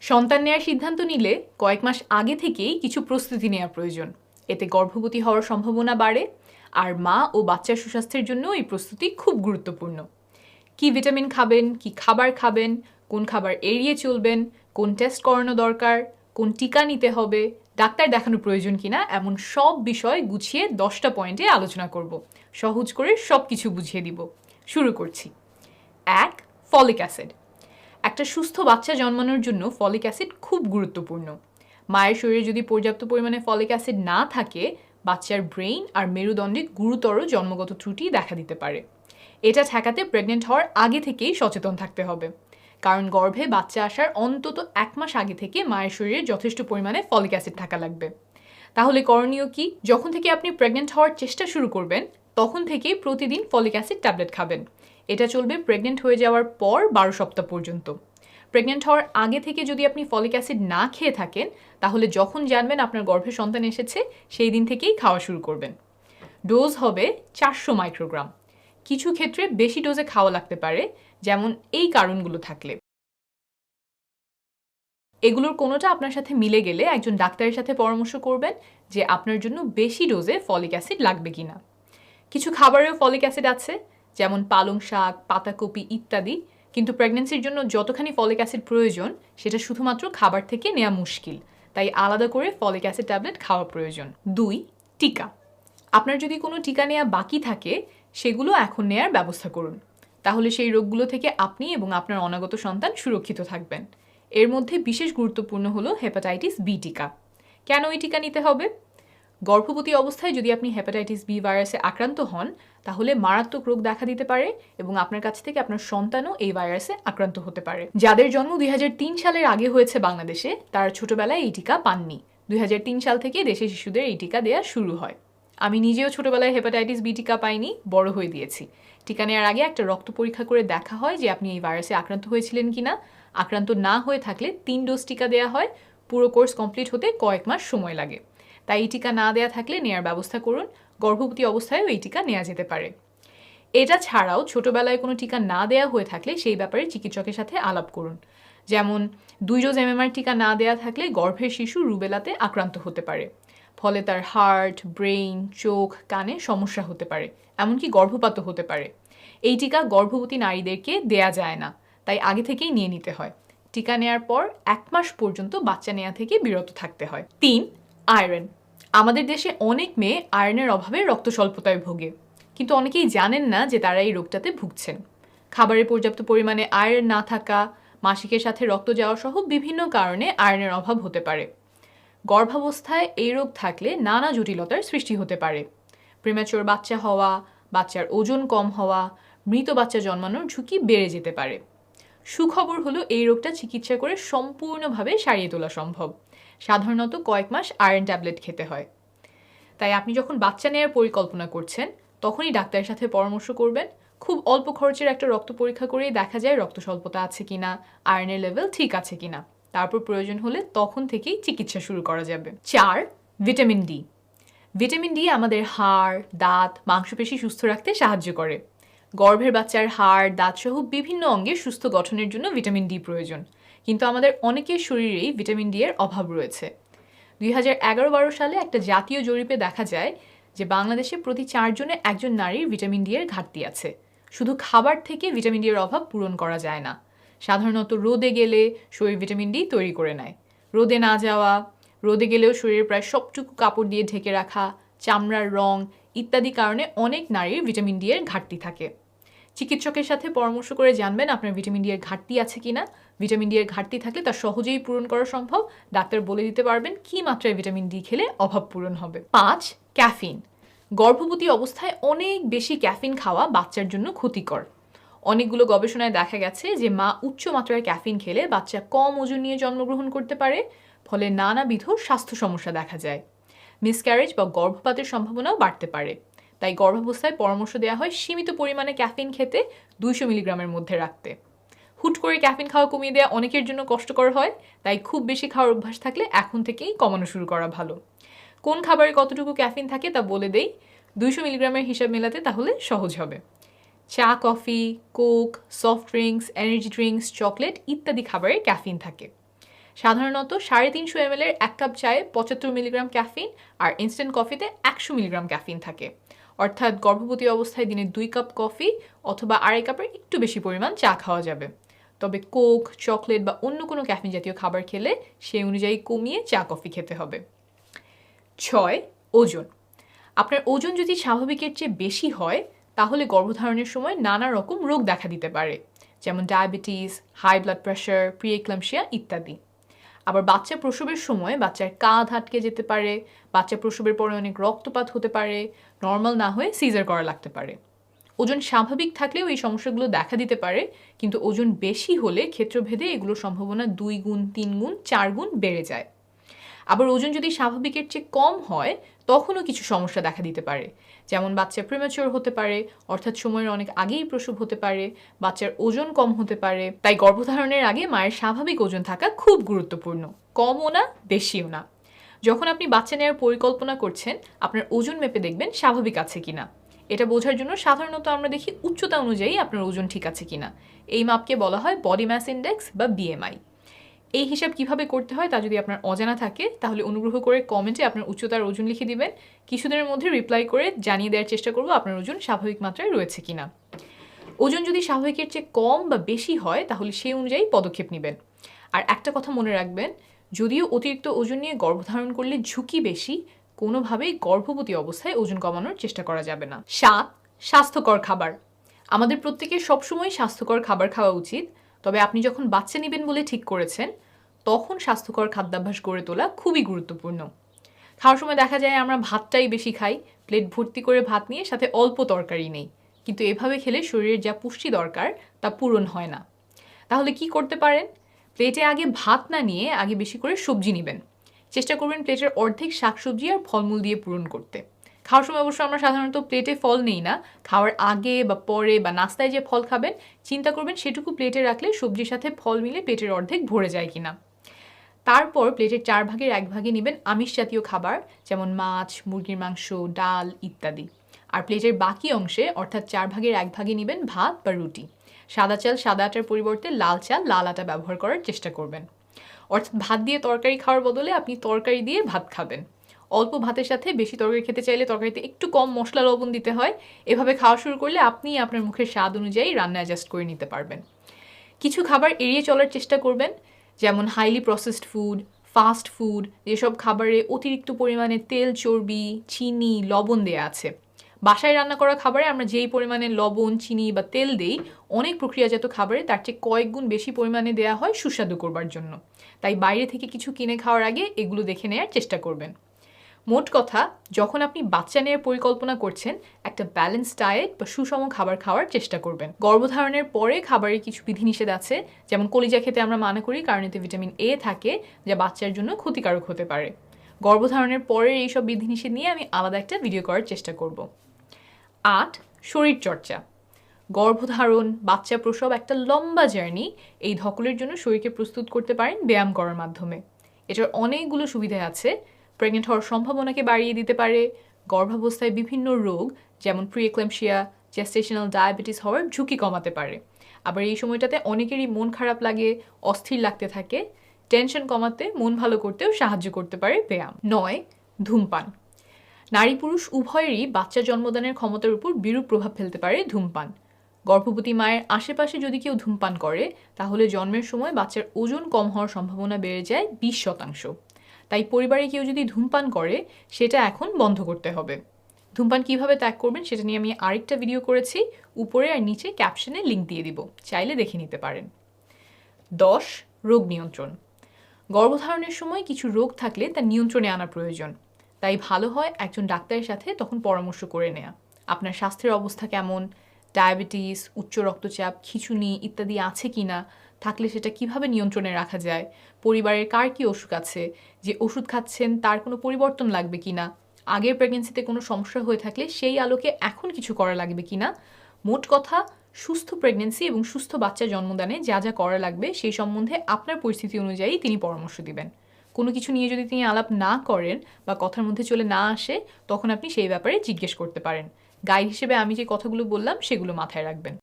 সন্তান নেওয়ার সিদ্ধান্ত নিলে কয়েক মাস আগে থেকেই কিছু প্রস্তুতি নেওয়া প্রয়োজন। এতে গর্ভবতী হওয়ার সম্ভাবনা বাড়ে, আর মা ও বাচ্চার সুস্বাস্থ্যের জন্য এই প্রস্তুতি খুব গুরুত্বপূর্ণ। কি ভিটামিন খাবেন, কি খাবার খাবেন, কোন খাবার এড়িয়ে চলবেন, কোন টেস্ট করানো দরকার, কোন টিকা নিতে হবে, ডাক্তার দেখানো প্রয়োজন কিনা, এমন সব বিষয় গুছিয়ে 10টা পয়েন্টে আলোচনা করব। সহজ করে সব কিছু বুঝিয়ে দিব। শুরু করছি। 1. Folic acid. একটা সুস্থ বাচ্চা জন্মানোর জন্য ফলিক অ্যাসিড খুব গুরুত্বপূর্ণ। মায়ের শরীরে যদি পর্যাপ্ত পরিমাণে ফলিক অ্যাসিড না থাকে, বাচ্চার ব্রেইন আর মেরুদণ্ডে গুরুতর জন্মগত ত্রুটি দেখা দিতে পারে। এটা ঠেকাতে প্রেগনেন্ট হওয়ার আগে থেকেই সচেতন থাকতে হবে, কারণ গর্ভে বাচ্চা আসার অন্তত 1 মাস আগে থেকে মায়ের শরীরে যথেষ্ট পরিমাণে ফলিক অ্যাসিড থাকা লাগবে। তাহলে করণীয় কি? যখন থেকে আপনি প্রেগনেন্ট হওয়ার চেষ্টা শুরু করবেন, তখন থেকেই প্রতিদিন ফলিক অ্যাসিড ট্যাবলেট খাবেন। এটা চলবে প্রেগনেন্ট হয়ে যাওয়ার পর 12 সপ্তাহ পর্যন্ত। প্রেগনেন্ট হওয়ার আগে থেকে যদি আপনি ফলিক অ্যাসিড না খেয়ে থাকেন, তাহলে যখন জানবেন আপনার গর্ভে সন্তান এসেছে, সেই দিন থেকেই খাওয়া শুরু করবেন। ডোজ হবে 400 মাইক্রোগ্রাম। কিছু ক্ষেত্রে বেশি ডোজে খাওয়া লাগতে পারে, যেমন এই কারণগুলো থাকলে। এগুলোর কোনোটা আপনার সাথে মিলে গেলে একজন ডাক্তারের সাথে পরামর্শ করবেন যে আপনার জন্য বেশি ডোজে ফলিক অ্যাসিড লাগবে কিনা। কিছু খাবারেও ফলিক অ্যাসিড আছে, যেমন পালং শাক, পাতাকপি ইত্যাদি, কিন্তু প্রেগন্যান্সির জন্য যতখানি ফলিক অ্যাসিড প্রয়োজন সেটা শুধুমাত্র খাবার থেকে নেওয়া মুশকিল, তাই আলাদা করে ফলিক অ্যাসিড ট্যাবলেট খাওয়া প্রয়োজন। 2. টিকা। আপনার যদি কোনো টিকা নেওয়া বাকি থাকে, সেগুলো এখন নেয়ার ব্যবস্থা করুন। তাহলে সেই রোগগুলো থেকে আপনি এবং আপনার অনাগত সন্তান সুরক্ষিত থাকবেন। এর মধ্যে বিশেষ গুরুত্বপূর্ণ হলো হেপাটাইটিস বি টিকা। কেন এই টিকা নিতে হবে? গর্ভবতী অবস্থায় যদি আপনি হেপাটাইটিস বি ভাইরাসে আক্রান্ত হন, তাহলে মারাত্মক রোগ দেখা দিতে পারে এবং আপনার কাছ থেকে আপনার সন্তানও এই ভাইরাসে আক্রান্ত হতে পারে। যাদের জন্ম 2003 সালের আগে হয়েছে বাংলাদেশে, তারা ছোটবেলায় এই টিকা পাননি। 2003 সাল থেকে দেশে শিশুদের এই টিকা দেওয়া শুরু হয়। আমি নিজেও ছোটবেলায় হেপাটাইটিস বি টিকা পাইনি, বড় হয়ে দিয়েছি। টিকা নেওয়ার আগে একটা রক্ত পরীক্ষা করে দেখা হয় যে আপনি এই ভাইরাসে আক্রান্ত হয়েছিলেন কিনা। আক্রান্ত না হয়ে থাকলে 3 ডোজ টিকা দেওয়া হয়। পুরো কোর্স কমপ্লিট হতে কয়েক মাস সময় লাগে। তাই এই টিকা না দেয়া থাকলে নেয়ার ব্যবস্থা করুন। গর্ভবতী অবস্থায়ও এই টিকা নেওয়া যেতে পারে। এটা ছাড়াও ছোটবেলায় কোনো টিকা না দেয়া হয়ে থাকলে সেই ব্যাপারে চিকিৎসকের সাথে আলাপ করুন। যেমন 2 ডোজ এমএমআর টিকা না দেয়া থাকলে গর্ভের শিশু রুবেলাতে আক্রান্ত হতে পারে। ফলে তার হার্ট, ব্রেইন, চোখ, কানে সমস্যা হতে পারে, এমনকি গর্ভপাতও হতে পারে। এই টিকা গর্ভবতী নারীদেরকে দেয়া যায় না, তাই আগে থেকেই নিয়ে নিতে হয়। টিকা নেয়ার পর 1 মাস পর্যন্ত বাচ্চা নেওয়া থেকে বিরত থাকতে হয়। 3. আয়রন। আমাদের দেশে অনেক মেয়ে আয়রনের অভাবে রক্ত স্বল্পতায় ভোগে, কিন্তু অনেকেই জানেন না যে তারা এই রোগটাতে ভুগছেন। খাবারে পর্যাপ্ত পরিমাণে আয়রন না থাকা, মাসিকের সাথে রক্ত যাওয়া সহ বিভিন্ন কারণে আয়রনের অভাব হতে পারে। গর্ভাবস্থায় এই রোগ থাকলে নানা জটিলতার সৃষ্টি হতে পারে। প্রিম্যাচুর বাচ্চা হওয়া, বাচ্চার ওজন কম হওয়া, মৃত বাচ্চা জন্মানোর ঝুঁকি বেড়ে যেতে পারে। সুখবর হলো এই রোগটা চিকিৎসা করে সম্পূর্ণভাবে সারিয়ে তোলা সম্ভব। সাধারণত কয়েক মাস আয়রন ট্যাবলেট খেতে হয়। তাই আপনি যখন বাচ্চা নেওয়ার পরিকল্পনা করছেন, তখনই ডাক্তারের সাথে পরামর্শ করবেন। খুব অল্প খরচের একটা রক্ত পরীক্ষা করেই দেখা যায় রক্ত স্বল্পতা আছে কিনা, আয়রনের লেভেল ঠিক আছে কিনা। তারপর প্রয়োজন হলে তখন থেকেই চিকিৎসা শুরু করা যাবে। 4. Vitamin D. ভিটামিন ডি আমাদের হাড়, দাঁত, মাংসপেশি সুস্থ রাখতে সাহায্য করে। গর্ভের বাচ্চার হাড়, দাঁত সহ বিভিন্ন অঙ্গের সুস্থ গঠনের জন্য ভিটামিন ডি প্রয়োজন, কিন্তু আমাদের অনেকের শরীরেই ভিটামিন ডি এর অভাব রয়েছে। 2011-12 সালে একটা জাতীয় জরিপে দেখা যায় যে বাংলাদেশে প্রতি 4 জনে একজন নারীর ভিটামিন ডি এর ঘাটতি আছে। শুধু খাবার থেকে ভিটামিন ডি এর অভাব পূরণ করা যায় না। সাধারণত রোদে গেলে শরীর ভিটামিন ডি তৈরি করে নেয়। রোদে না যাওয়া, রোদে গেলেও শরীরের প্রায় সবটুকু কাপড় দিয়ে ঢেকে রাখা, চামড়ার রং ইত্যাদি কারণে অনেক নারীর ভিটামিন ডি এর ঘাটতি থাকে। চিকিৎসকের সাথে পরামর্শ করে জানবেন আপনার ভিটামিন ডি এর ঘাটতি আছে কিনা। ভিটামিন ডি এর ঘাটতি থাকলে তা সহজেই পূরণ করা সম্ভব। ডাক্তার বলে দিতে পারবেন কী মাত্রায় ভিটামিন ডি খেলে অভাব পূরণ হবে। 5. ক্যাফিন। গর্ভবতী অবস্থায় অনেক বেশি ক্যাফিন খাওয়া বাচ্চার জন্য ক্ষতিকর। অনেকগুলো গবেষণায় দেখা গেছে যে মা উচ্চ মাত্রায় ক্যাফিন খেলে বাচ্চা কম ওজন নিয়ে জন্মগ্রহণ করতে পারে, ফলে নানাবিধ স্বাস্থ্য সমস্যা দেখা যায়। মিসক্যারেজ বা গর্ভপাতের সম্ভাবনাও বাড়তে পারে। তাই গর্ভাবস্থায় পরামর্শ দেওয়া হয় সীমিত পরিমাণে ক্যাফিন খেতে, 200 মিলিগ্রামের মধ্যে রাখতে। হুট করে ক্যাফিন খাওয়া কমিয়ে দেওয়া অনেকের জন্য কষ্টকর হয়, তাই খুব বেশি খাওয়ার অভ্যাস থাকলে এখন থেকেই কমানো শুরু করা ভালো। কোন খাবারে কতটুকু ক্যাফিন থাকে তা বলে দেই, 200 মিলিগ্রামের হিসাব মেলাতে তাহলে সহজ হবে। চা, coffee, Coke, soft drinks, energy drinks, chocolate ইত্যাদি খাবারে ক্যাফিন থাকে। সাধারণত 350 ml এর 1 কাপ চায়ে 75 মিলিগ্রাম ক্যাফিন আর ইনস্ট্যান্ট কফিতে 100 মিলিগ্রাম ক্যাফিন থাকে। অর্থাৎ গর্ভবতী অবস্থায় দিনে 2 কাপ কফি অথবা 2.5 কাপের একটু বেশি পরিমাণ চা খাওয়া যাবে। তবে কোক, চকলেট বা অন্য কোনো ক্যাফিন জাতীয় খাবার খেলে সেই অনুযায়ী কমিয়ে চা কফি খেতে হবে। 6. ওজন। আপনার ওজন যদি স্বাভাবিকের চেয়ে বেশি হয় তাহলে গর্ভধারণের সময় নানা রকম রোগ দেখা দিতে পারে, যেমন ডায়াবেটিস, হাই ব্লাড প্রেশার, প্রিএক্লাম্পসিয়া ইত্যাদি। আবার বাচ্চা প্রসবের সময় বাচ্চার কাঁধ আটকে যেতে পারে, বাচ্চা প্রসবের পরে অনেক রক্তপাত হতে পারে, নর্মাল না হয়ে সিজার করা লাগতে পারে। ওজন স্বাভাবিক থাকলেও এই সমস্যাগুলো দেখা দিতে পারে, কিন্তু ওজন বেশি হলে ক্ষেত্রভেদে এগুলোর সম্ভাবনা 2 গুণ, 3 গুণ, 4 গুণ বেড়ে যায়। আবার ওজন যদি স্বাভাবিকের চেয়ে কম হয় তখনও কিছু সমস্যা দেখা দিতে পারে, যেমন বাচ্চা প্রিম্যাচিওর হতে পারে, অর্থাৎ সময়ের অনেক আগেই প্রসব হতে পারে, বাচ্চার ওজন কম হতে পারে। তাই গর্ভধারণের আগে মায়ের স্বাভাবিক ওজন থাকা খুব গুরুত্বপূর্ণ, কমও না বেশিও না। যখন আপনি বাচ্চা নেওয়ার পরিকল্পনা করছেন আপনার ওজন মেপে দেখবেন স্বাভাবিক আছে কিনা। এটা বোঝার জন্য সাধারণত আমরা দেখি উচ্চতা অনুযায়ী আপনার ওজন ঠিক আছে কিনা। এই মাপকে বলা হয় বডি মাস ইন্ডেক্স বা বিএমআই। এই হিসাব কিভাবে করতে হয় তা যদি আপনার অজানা থাকে তাহলে অনুগ্রহ করে কমেন্টে আপনার উচ্চতার ওজন লিখে দিবেন। কিছুদিনের মধ্যে রিপ্লাই করে জানিয়ে দেওয়ার চেষ্টা করব আপনার ওজন স্বাভাবিক মাত্রায় রয়েছে কিনা। ওজন যদি স্বাভাবিকের চেয়ে কম বা বেশি হয় তাহলে সেই অনুযায়ী পদক্ষেপ নেবেন। আর একটা কথা মনে রাখবেন, যদিও অতিরিক্ত ওজন নিয়ে গর্ভধারণ করলে ঝুঁকি বেশি, কোনোভাবেই গর্ভবতী অবস্থায় ওজন কমানোর চেষ্টা করা যাবে না। 7. স্বাস্থ্যকর খাবার। আমাদের প্রত্যেকের সবসময় স্বাস্থ্যকর খাবার খাওয়া উচিত, তবে আপনি যখন বাচ্চা নেবেন বলে ঠিক করেছেন তখন স্বাস্থ্যকর খাদ্যাভ্যাস গড়ে তোলা খুবই গুরুত্বপূর্ণ। খাওয়ার সময় দেখা যায় আমরা ভাতটাই বেশি খাই, প্লেট ভর্তি করে ভাত নিয়ে সাথে অল্প তরকারি নেই, কিন্তু এভাবে খেলে শরীরের যা পুষ্টি দরকার তা পূরণ হয় না। তাহলে কি করতে পারেন? প্লেটে আগে ভাত না নিয়ে আগে বেশি করে সবজি নেবেন। চেষ্টা করবেন প্লেটের অর্ধেক শাকসবজি আর ফলমূল দিয়ে পূরণ করতে। খাওয়ার সময় অবশ্য আমরা সাধারণত প্লেটে ফল নেই না, খাওয়ার আগে বা পরে বা নাস্তায় যে ফল খাবেন চিন্তা করবেন সেটুকু প্লেটে রাখলে সবজির সাথে ফল মিলে প্লেটের অর্ধেক ভরে যায় কিনা। তারপর প্লেটের 4 ভাগের 1 ভাগে নেবেন আমিষ জাতীয় খাবার, যেমন মাছ, মুরগির মাংস, ডাল ইত্যাদি। আর প্লেটের বাকি অংশে অর্থাৎ 4 ভাগের 1 ভাগে নেবেন ভাত বা রুটি। সাদা চাল সাদা আটার পরিবর্তে লাল চাল লাল আটা ব্যবহার করার চেষ্টা করবেন। অর্থাৎ ভাত দিয়ে তরকারি খাওয়ার বদলে আপনি তরকারি দিয়ে ভাত খাবেন। অল্প ভাতের সাথে বেশি তরকারি খেতে চাইলে তরকারিতে একটু কম মশলা লবণ দিতে হয়। এভাবে খাওয়া শুরু করলে আপনি আপনার মুখের স্বাদ অনুযায়ী রান্না অ্যাডজাস্ট করে নিতে পারবেন। কিছু খাবার এড়িয়ে চলার চেষ্টা করবেন, যেমন highly processed food, fast food, যেসব খাবারে অতিরিক্ত পরিমাণে তেল, চর্বি, চিনি, লবণ দেয়া আছে। বাসায় রান্না করা খাবারে আমরা যেই পরিমাণে লবণ, চিনি বা তেল দেই, অনেক প্রক্রিয়াজাত খাবারে তার চেয়ে কয়েক গুণ বেশি পরিমাণে দেয়া হয় সুস্বাদু করবার জন্য। তাই বাইরে থেকে কিছু কিনে খাওয়ার আগে এগুলো দেখে নেওয়ার চেষ্টা করবেন। মোট কথা, যখন আপনি বাচ্চা নেওয়ার পরিকল্পনা করছেন একটা ব্যালেন্স ডায়েট বা সুষম খাবার খাওয়ার চেষ্টা করবেন। গর্ভধারণের পরে খাবারের কিছু বিধিনিষেধ আছে, যেমন কলিজা খেতে আমরা মানা করি কারণ এতে ভিটামিন এ থাকে যা বাচ্চার জন্য ক্ষতিকারক হতে পারে। গর্ভধারণের পরের এইসব বিধিনিষেধ নিয়ে আমি আলাদা একটা ভিডিও করার চেষ্টা করব। 8. শরীরচর্চা। গর্ভধারণ, বাচ্চা প্রসব একটা লম্বা জার্নি। এই ধকলের জন্য শরীরকে প্রস্তুত করতে পারেন ব্যায়াম করার মাধ্যমে। এটার অনেকগুলো সুবিধা আছে। প্রেগনেন্ট হওয়ার সম্ভাবনাকে বাড়িয়ে দিতে পারে, গর্ভাবস্থায় বিভিন্ন রোগ যেমন প্রিএক্লাম্পসিয়া, জেস্টেশনাল ডায়াবেটিস হওয়ার ঝুঁকি কমাতে পারে। আবার এই সময়টাতে অনেকেরই মন খারাপ লাগে, অস্থির লাগতে থাকে, টেনশন কমাতে, মন ভালো করতেও সাহায্য করতে পারে ব্যায়াম। 9. ধূমপান। নারী পুরুষ উভয়েরই বাচ্চা জন্মদানের ক্ষমতার উপর বিরূপ প্রভাব ফেলতে পারে ধূমপান। গর্ভবতী মায়ের আশেপাশে যদি কেউ ধূমপান করে তাহলে জন্মের সময় বাচ্চার ওজন কম হওয়ার সম্ভাবনা বেড়ে যায় 20%। তাই পরিবারে কেউ যদি ধূমপান করে সেটা এখন বন্ধ করতে হবে। ধূমপান কিভাবে ত্যাগ করবেন সেটা নিয়ে আমি আরেকটা ভিডিও করেছি, উপরে আর নিচে ক্যাপশনে লিংক দিয়ে দিব, চাইলে দেখে নিতে পারেন। 10. রোগ নিয়ন্ত্রণ। গর্ভধারণের সময় কিছু রোগ থাকলে তা নিয়ন্ত্রণে আনা প্রয়োজন। তাই ভালো হয় একজন ডাক্তারের সাথে তখন পরামর্শ করে নেওয়া। আপনার স্বাস্থ্যের অবস্থা কেমন, ডায়াবেটিস, উচ্চ রক্তচাপ, খিঁচুনি ইত্যাদি আছে কিনা, থাকলে সেটা কিভাবে নিয়ন্ত্রণে রাখা যায়, পরিবারের কার কি অসুখ আছে, যে ওষুধ খাচ্ছেন তার কোনো পরিবর্তন লাগবে কিনা, আগের প্রেগনেন্সিতে কোনো সমস্যা হয়ে থাকলে সেই আলোকে এখন কিছু করা লাগবে কিনা। মোট কথা, সুস্থ প্রেগনেন্সি এবং সুস্থ বাচ্চা জন্মদানে যা যা করা লাগবে সেই সম্বন্ধে আপনার পরিস্থিতি অনুযায়ী তিনি পরামর্শ দিবেন। কোনো কিছু নিয়ে যদি তিনি আলাপ না করেন বা কথার মধ্যে চলে না আসে তখন আপনি সেই ব্যাপারে জিজ্ঞেস করতে পারেন। গাইড হিসেবে আমি যে কথাগুলো বললাম সেগুলো মাথায় রাখবেন।